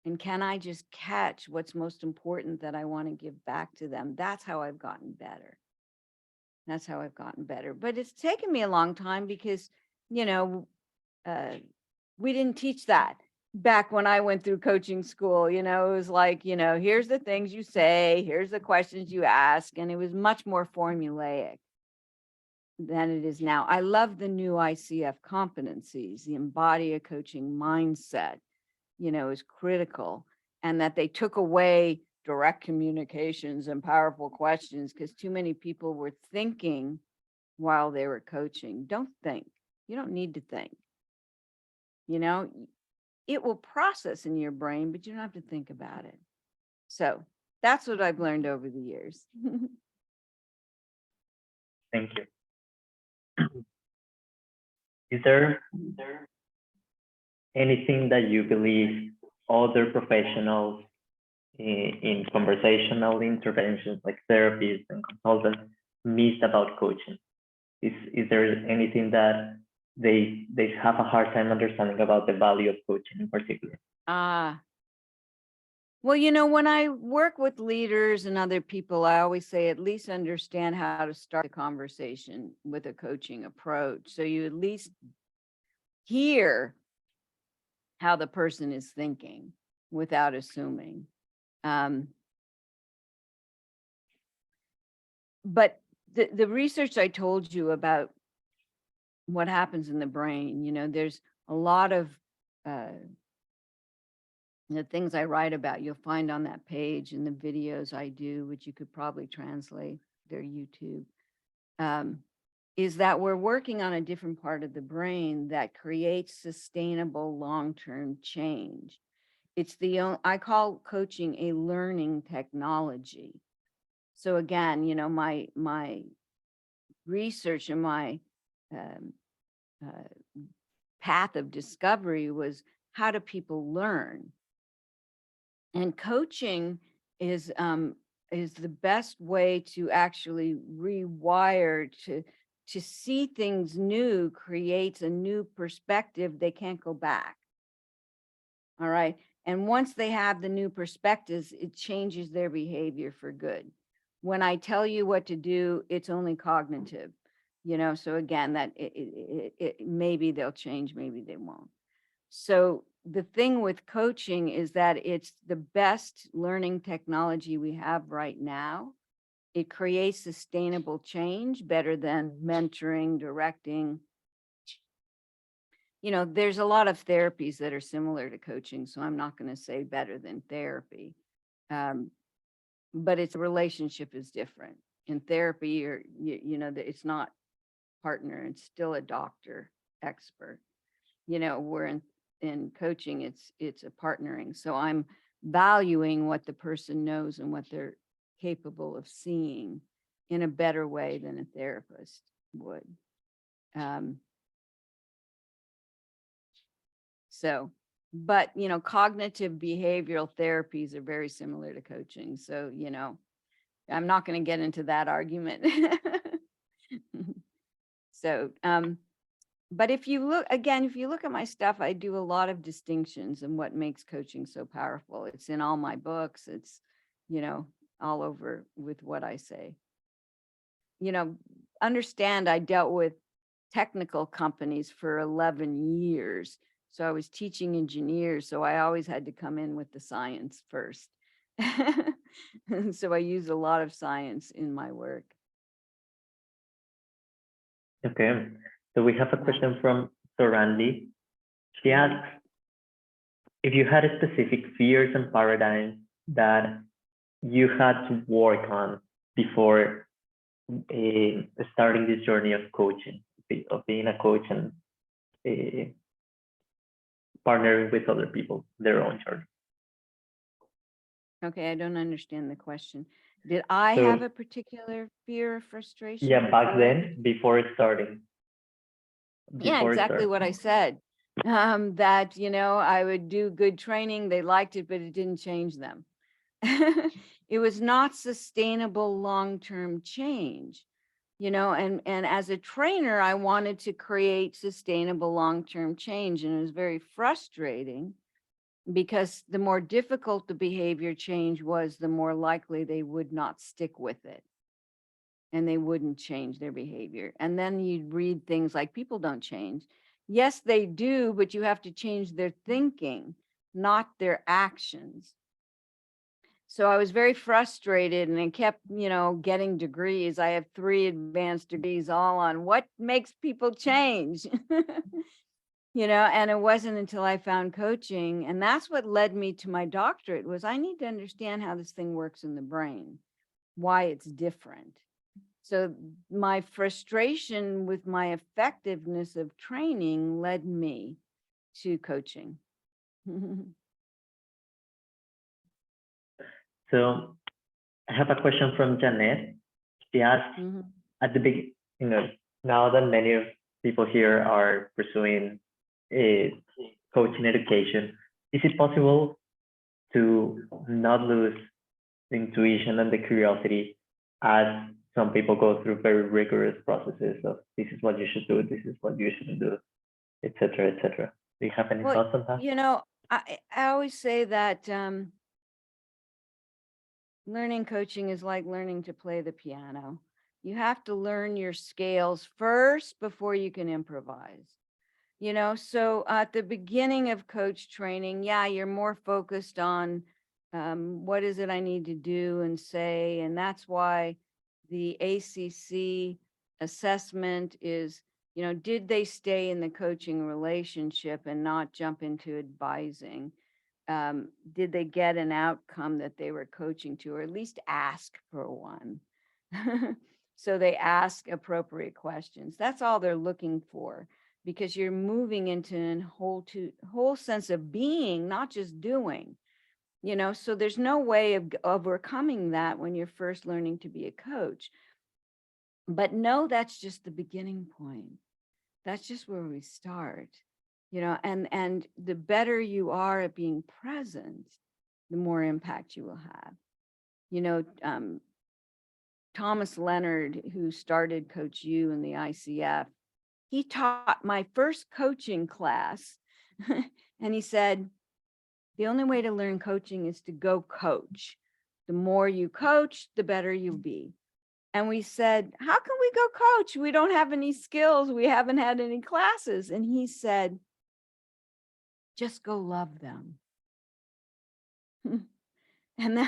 And can I just catch what's most important that I want to give back to them? That's how I've gotten better. That's how I've gotten better. But it's taken me a long time because, we didn't teach that. Back when I went through coaching school, it was like, here's the things you say, here's the questions you ask. And it was much more formulaic than it is now. I love the new ICF competencies, the embody a coaching mindset, is critical. And that they took away direct communications and powerful questions because too many people were thinking while they were coaching. Don't think. You don't need to think. It will process in your brain, but you don't have to think about it. So that's what I've learned over the years. Thank you. Is there anything that you believe other professionals in conversational interventions like therapists and consultants missed about coaching? Is there anything that they have a hard time understanding about the value of coaching in particular? Well, when I work with leaders and other people, I always say at least understand how to start the conversation with a coaching approach. So you at least hear how the person is thinking without assuming. But the research I told you about what happens in the brain, there's a lot of the things I write about, you'll find on that page, and the videos I do, which you could probably translate, they're YouTube. is that we're working on a different part of the brain that creates sustainable long-term change. It's I call coaching a learning technology. So again, you know, my research and my path of discovery was, how do people learn? And coaching is the best way to actually rewire, to see things new, creates a new perspective. They can't go back. All right. And once they have the new perspectives, it changes their behavior for good. When I tell you what to do, it's only cognitive, you know. So again, that maybe they'll change, maybe they won't. So the thing with coaching is that it's the best learning technology we have right now. It creates sustainable change better than mentoring, directing. You know, there's a lot of therapies that are similar to coaching, so I'm not going to say better than therapy. But its relationship is different. In therapy, or you know, it's not partner, it's still a doctor, expert. You know, where in coaching, it's a partnering. So I'm valuing what the person knows and what they're capable of seeing in a better way than a therapist would. So, but, you know, cognitive behavioral therapies are very similar to coaching. So, you know, I'm not going to get into that argument. So, but if you look, again, if you look at my stuff, I do a lot of distinctions in what makes coaching so powerful. It's in all my books. It's, you know, all over with what I say. You know, understand I dealt with technical companies for 11 years. So I was teaching engineers. So I always had to come in with the science first. So I use a lot of science in my work. Okay, so we have a question from Sorandi. She asks, if you had specific fears and paradigms that you had to work on before starting this journey of coaching, of being a coach and partnering with other people, their own journey. Okay, I don't understand the question. Did I have a particular fear or frustration? Yeah, back then, before starting. Yeah, exactly what I said. That, you know, I would do good training. They liked it, but it didn't change them. It was not sustainable long-term change, you know, and as a trainer, I wanted to create sustainable long-term change. And it was very frustrating because the more difficult the behavior change was, the more likely they would not stick with it. And they wouldn't change their behavior. And then you'd read things like, people don't change. Yes, they do, but you have to change their thinking, not their actions. So I was very frustrated, and I kept, you know, getting degrees. I have 3 advanced degrees all on what makes people change. You know, and it wasn't until I found coaching, and that's what led me to my doctorate, was I need to understand how this thing works in the brain, why it's different. So my frustration with my effectiveness of training led me to coaching. So I have a question from Janet. She asked at the beginning, you know, now that many of people here are pursuing coaching education, is it possible to not lose the intuition and the curiosity as some people go through very rigorous processes of this is what you should do, this is what you shouldn't do, etc., etc. Do you have any thoughts on that? You know, I always say that learning coaching is like learning to play the piano. You have to learn your scales first before you can improvise. You know, so at the beginning of coach training, yeah, you're more focused on what is it I need to do and say. And that's why the ACC assessment is, you know, did they stay in the coaching relationship and not jump into advising? Did they get an outcome that they were coaching to, or at least ask for one? So they ask appropriate questions. That's all they're looking for, because you're moving into a whole sense of being, not just doing. So there's no way of overcoming that when you're first learning to be a coach. But no, that's just the beginning point. That's just where we start, and the better you are at being present, the more impact you will have. Thomas Leonard, who started Coach U in the ICF, he taught my first coaching class. And he said, the only way to learn coaching is to go coach. The more you coach, the better you'll be. And we said, how can we go coach? We don't have any skills. We haven't had any classes. And he said, just go love them. And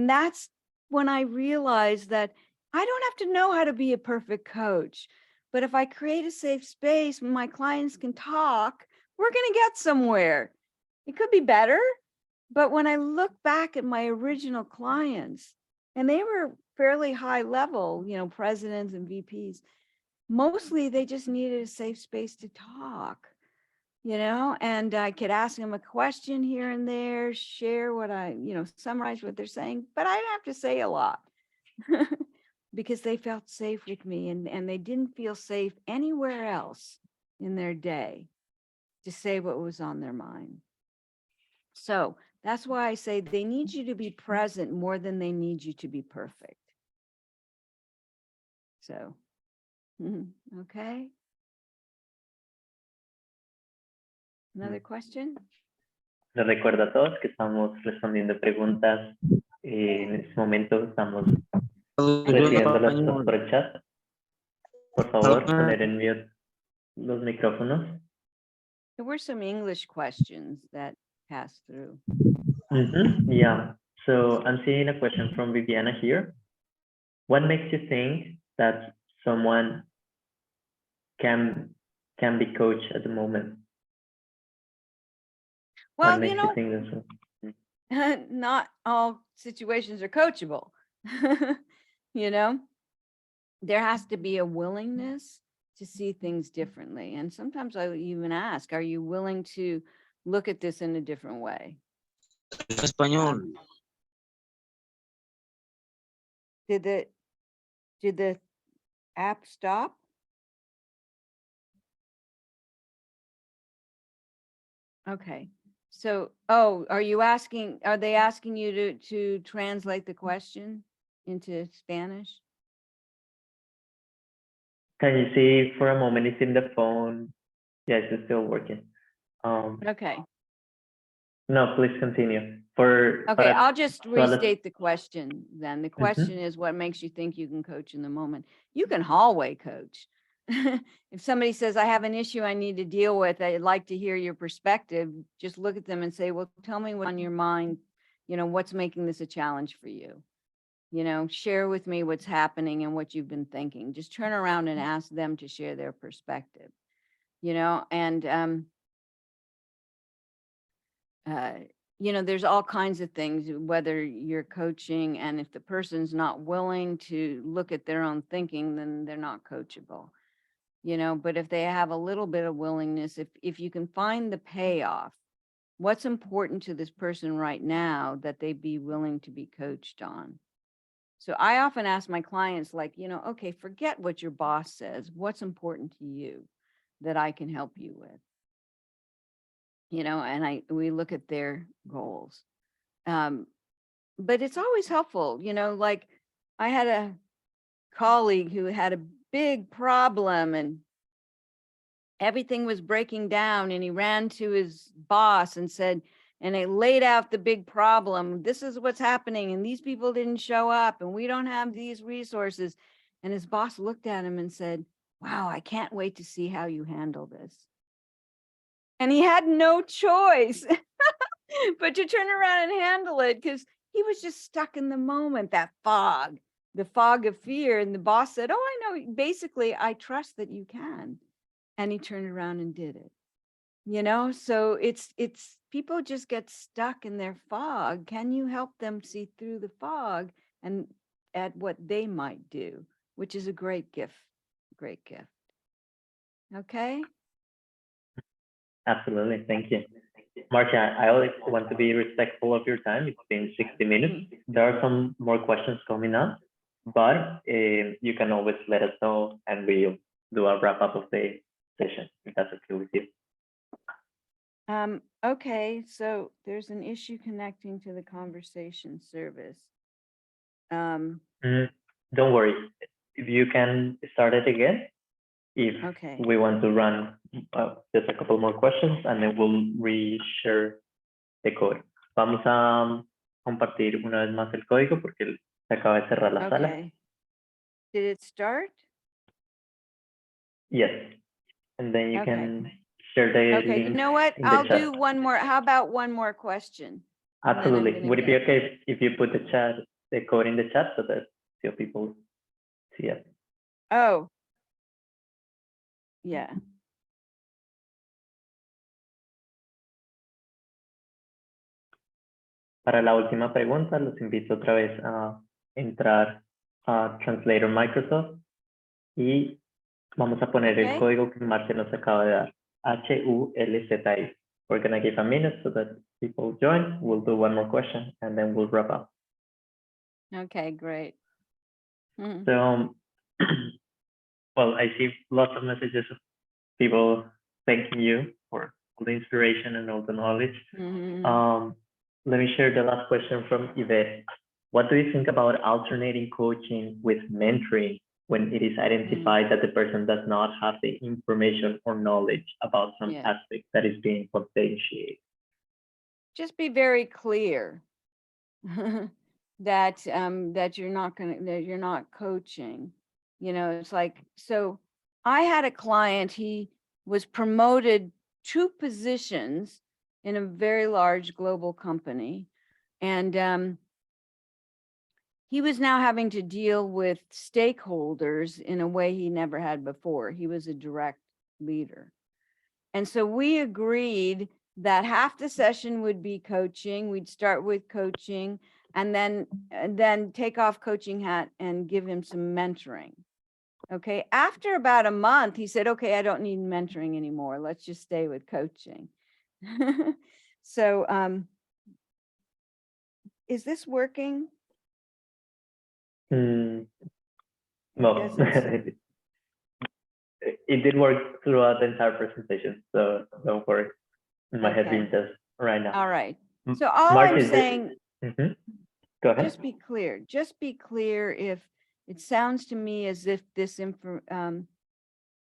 that's when I realized that I don't have to know how to be a perfect coach. But if I create a safe space where my clients can talk, we're going to get somewhere. It could be better. But when I look back at my original clients, and they were fairly high level, presidents and VPs, mostly they just needed a safe space to talk, and I could ask them a question here and there, share what summarize what they're saying, but I didn't have to say a lot because they felt safe with me, and they didn't feel safe anywhere else in their day to say what was on their mind. So that's why I say they need you to be present more than they need you to be perfect. So, okay. Another question? Les recuerdo a todos que estamos respondiendo preguntas. En este momento estamos recibiéndolas por el chat. Por favor, poner en mute los micrófonos. There were some English questions that passed through. Yeah. So I'm seeing a question from Viviana here. What makes you think that someone can be coached at the moment? Well, not all situations are coachable. There has to be a willingness to see things differently. And sometimes I even ask, are you willing to look at this in a different way? Español. Did the app stop? Okay. So, are they asking you to translate the question into Spanish? Can you see for a moment it's in the phone? Yes, it's still working. Okay. No, please continue. Okay, I'll just restate the question then. The question is, what makes you think you can coach in the moment? You can hallway coach. If somebody says, I have an issue I need to deal with, I'd like to hear your perspective, just look at them and say, well, tell me what's on your mind, what's making this a challenge for you? Share with me what's happening and what you've been thinking. Just turn around and ask them to share their perspective, and there's all kinds of things, whether you're coaching, and if the person's not willing to look at their own thinking, then they're not coachable. But if they have a little bit of willingness, if you can find the payoff, what's important to this person right now that they be willing to be coached on. So I often ask my clients, okay, forget what your boss says. What's important to you that I can help you with? And we look at their goals. But it's always helpful, I had a colleague who had a big problem and everything was breaking down, and he ran to his boss and said, and they laid out the big problem. This is what's happening, and these people didn't show up, and we don't have these resources. And his boss looked at him and said, wow, I can't wait to see how you handle this. And he had no choice but to turn around and handle it, because he was just stuck in the moment, the fog of fear. And the boss said, oh, I know, basically, I trust that you can. And he turned around and did it. So it's people just get stuck in their fog. Can you help them see through the fog and at what they might do, which is a great gift. Great gift. Okay. Absolutely. Thank you. Marcia, I always want to be respectful of your time. It's been 60 minutes. There are some more questions coming up, but you can always let us know and we'll do a wrap up of the session, if that's okay with you. Okay, so there's an issue connecting to the conversation service. Don't worry. If you can start it again, if Okay. we want to run just a couple more questions, and then we'll re-share the code. Vamos a compartir una vez más el código porque se acaba de cerrar la sala. Okay. Did it start? Yes. And then you Okay. can share the Okay, you link know what? in the I'll chat. do one more. How about one more question? And then I'm Absolutely. gonna Would it be go. okay if you put the code in the chat so that few people see it? Oh. Yeah. Para la última pregunta, los invito otra vez a entrar a Translator Microsoft y vamos a poner el Okay. código que Marcia nos acaba de dar, HULZI. We're going to give a minute so that people join. We'll do one more question and then we'll wrap up. Okay, great. Mhm. So, well, I see lots of messages of people thanking you for all the inspiration and all the knowledge. Mhm. Let me share the last question from Yvette. What do you think about alternating coaching with mentoring when it is identified that the person does not have the information or knowledge about some Yeah. aspect that is being potentiated? Just be very clear that that you're not coaching. You know, it's like, so I had a client, he was promoted 2 positions in a very large global company, and he was now having to deal with stakeholders in a way he never had before. He was a direct leader. And so we agreed that half the session would be coaching. We'd start with coaching and then take off coaching hat and give him some mentoring. Okay. After about a month, he said, okay, I don't need mentoring anymore. Let's just stay with coaching. So, is this working? Well, Doesn't it did work throughout the entire presentation, so don't worry. It might have been Okay. just right now. All right. So all Marcia, I'm saying, Go ahead. just be clear. Just be clear. If it sounds to me as if this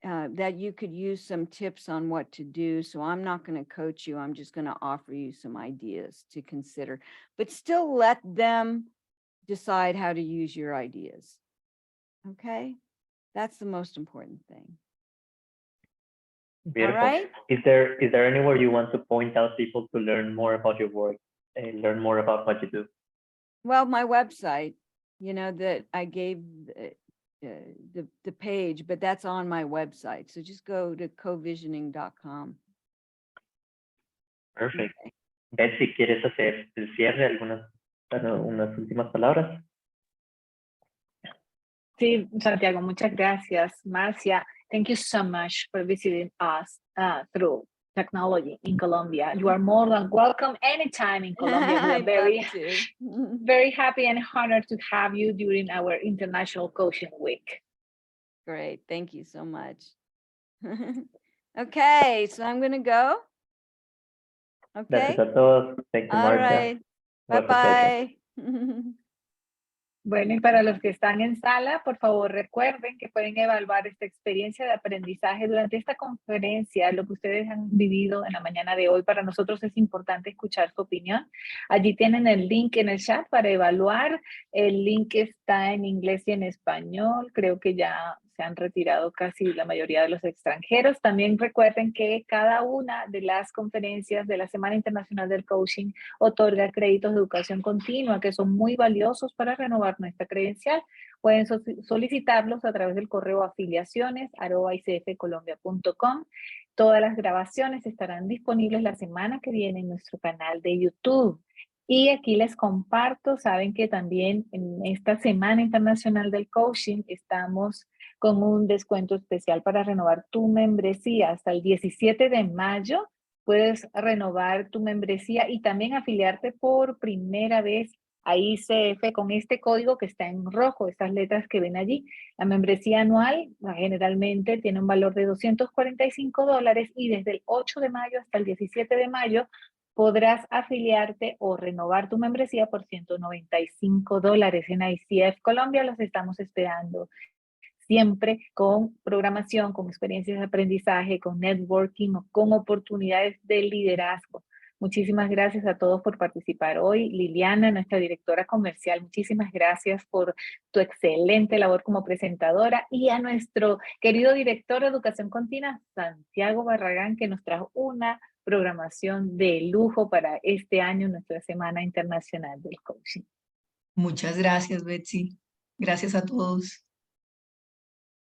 that you could use some tips on what to do. So I'm not going to coach you. I'm just going to offer you some ideas to consider, but still let them decide how to use your ideas. Okay. That's the most important thing. Beautiful. All right. Is there anywhere you want to point out people to learn more about your work and learn more about what you do? Well, my website, you know, that I gave the page, but that's on my website. So just go to covisioning.com. Perfect. Betsy, ¿quieres hacer el cierre? Unas últimas palabras? Sí, Santiago, muchas gracias. Marcia, thank you so much for visiting us through technology in Colombia. You are more than welcome anytime in Colombia. We are very happy and honored to have you during our International Coaching Week. Great. Thank you so much. Okay, so I'm going to go. Okay. Gracias a todos. Thank you, All Marcia. right. Was a pleasure. Bye-bye. Bueno, y para los que están en sala, por favor recuerden que pueden evaluar esta experiencia de aprendizaje durante esta conferencia, lo que ustedes han vivido en la mañana de hoy. Para nosotros es importante escuchar su opinión. Allí tienen el link en el chat para evaluar. El link está en inglés y en español. Creo que ya se han retirado casi la mayoría de los extranjeros. También recuerden que cada una de las conferencias de la Semana Internacional del Coaching otorga créditos de educación continua que son muy valiosos para renovar nuestra credencial. Pueden solicitarlos a través del correo afiliaciones@icfcolombia.com. Todas las grabaciones estarán disponibles la semana que viene en nuestro canal de YouTube. Y aquí les comparto, saben que también en esta Semana Internacional del Coaching estamos con un descuento especial para renovar tu membresía. Hasta el 17 de mayo puedes renovar tu membresía y también afiliarte por primera vez a ICF con este código que está en rojo, estas letras que ven allí. La membresía anual generalmente tiene un valor de $245 y desde el 8 de mayo hasta el 17 de mayo podrás afiliarte o renovar tu membresía por $195. En ICF Colombia los estamos esperando. Siempre con programación, con experiencias de aprendizaje, con networking, con oportunidades de liderazgo. Muchísimas gracias a todos por participar hoy. Liliana, nuestra directora comercial, muchísimas gracias por tu excelente labor como presentadora. Y a nuestro querido director de Educación Continua, Santiago Barragán, que nos trajo una programación de lujo para este año, nuestra Semana Internacional del Coaching. Muchas gracias, Betsy. Gracias a todos.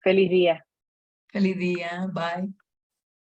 Feliz día. Feliz día. Bye.